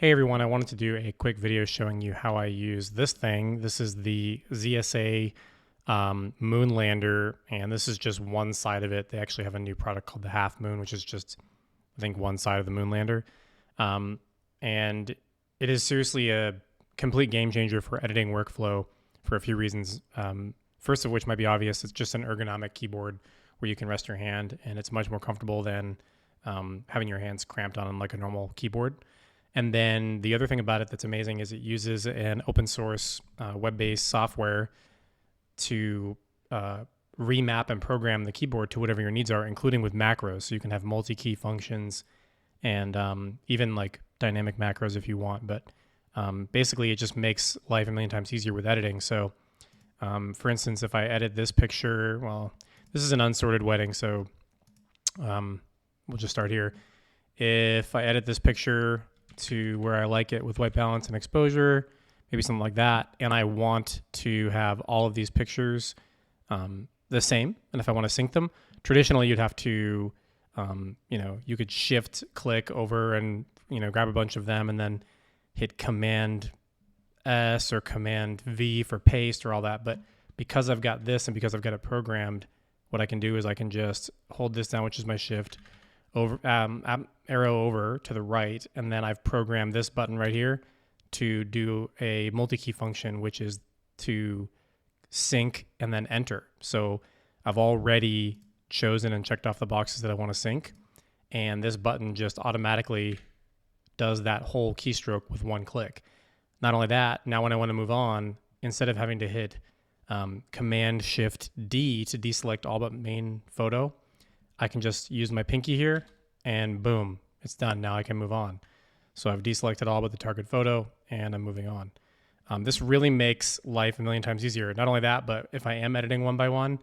Hey everyone, I wanted to do a quick video showing you how I use this thing. This is the ZSA Moonlander, and this is just one side of it. They actually have a new product called the Halfmoon, which is just, I think, one side of the Moonlander. And it is seriously a complete game changer for editing workflow for a few reasons. First of which might be obvious. It's just an ergonomic keyboard where you can rest your hand, and it's much more comfortable than having your hands cramped on like a normal keyboard. And then the other thing about it that's amazing is it uses an open source web-based software to remap and program the keyboard to whatever your needs are, including with macros. So you can have multi-key functions and even like dynamic macros if you want. But basically, it just makes life a million times easier with editing. So for instance, if I edit this picture, well, this is an unsorted wedding, so we'll just start here. If I edit this picture to where I like it with white balance and exposure, maybe something like that, and I want to have all of these pictures the same, and if I want to sync them, traditionally you'd have to, you could shift click over and, grab a bunch of them and then hit Command S or Command V for paste or all that. But because I've got this and because I've got it programmed, what I can do is I can just hold this down, which is my shift, over arrow over to the right, and then I've programmed this button right here to do a multi-key function, which is to sync and then enter. So I've already chosen and checked off the boxes that I want to sync, and this button just automatically does that whole keystroke with one click. Not only that, now when I want to move on, instead of having to hit Command Shift D to deselect all but main photo, I can just use my pinky here and boom, it's done. Now I can move on. So I've deselected all but the target photo and I'm moving on. This really makes life a million times easier. Not only that, but if I am editing one by one,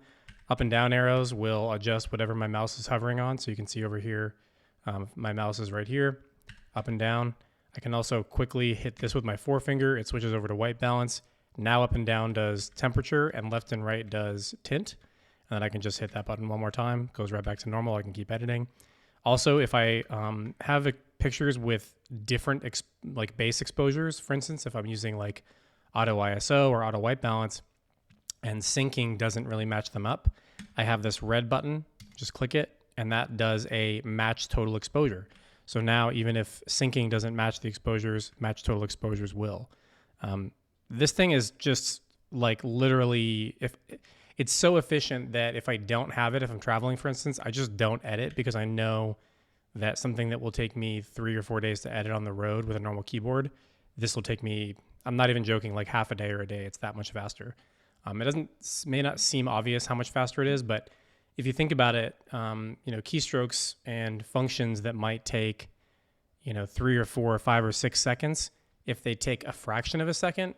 up and down arrows will adjust whatever my mouse is hovering on. So you can see over here, my mouse is right here, up and down. I can also quickly hit this with my forefinger. It switches over to white balance. Now up and down does temperature and left and right does tint. And then I can just hit that button one more time, goes right back to normal. I can keep editing. Also, if I have pictures with different like base exposures, for instance, if I'm using like auto ISO or auto white balance and syncing doesn't really match them up, I have this red button, just click it, and that does a match total exposure. So now even if syncing doesn't match the exposures, match total exposures will. This thing is just like literally, it's so efficient that if I don't have it, if I'm traveling, for instance, I just don't edit because I know that something that will take me 3 or 4 days to edit on the road with a normal keyboard, this will take me, I'm not even joking, like half a day or a day. It's that much faster. May not seem obvious how much faster it is, but if you think about it, keystrokes and functions that might take, 3 or 4 or 5 or 6 seconds, if they take a fraction of a second,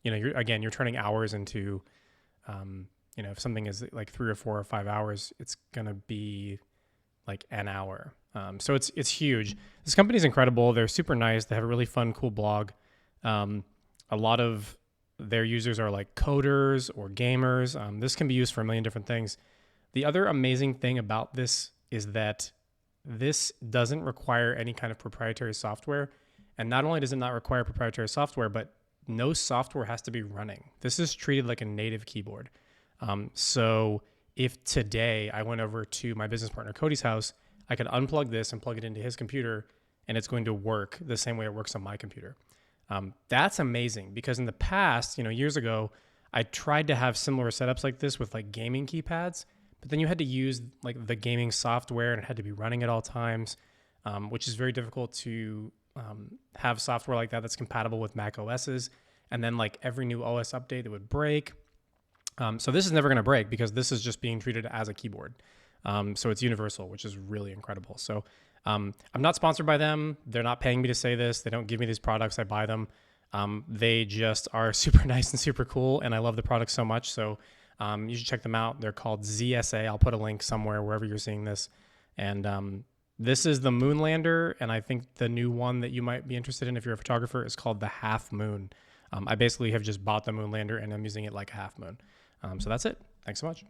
you're turning hours into, if something is like 3 or 4 or 5 hours, it's going to be like an hour. So it's huge. This company is incredible. They're super nice. They have a really fun, cool blog. A lot of their users are like coders or gamers. This can be used for a million different things. The other amazing thing about this is that this doesn't require any kind of proprietary software. And not only does it not require proprietary software, but no software has to be running. This is treated like a native keyboard. So if today I went over to my business partner Cody's house, I could unplug this and plug it into his computer, and it's going to work the same way it works on my computer. That's amazing because in the past, years ago, I tried to have similar setups like this with like gaming keypads, but then you had to use like the gaming software and it had to be running at all times, which is very difficult to have software like that that's compatible with Mac OSs, and then like every new OS update it would break. So this is never going to break because this is just being treated as a keyboard. So it's universal, which is really incredible. So I'm not sponsored by them. They're not paying me to say this. They don't give me these products. I buy them. They just are super nice and super cool, and I love the product so much. So you should check them out. They're called ZSA. I'll put a link somewhere wherever you're seeing this. And this is the Moonlander, and I think the new one that you might be interested in if you're a photographer is called the Halfmoon. I basically have just bought the Moonlander, and I'm using it like a Halfmoon. So that's it. Thanks so much.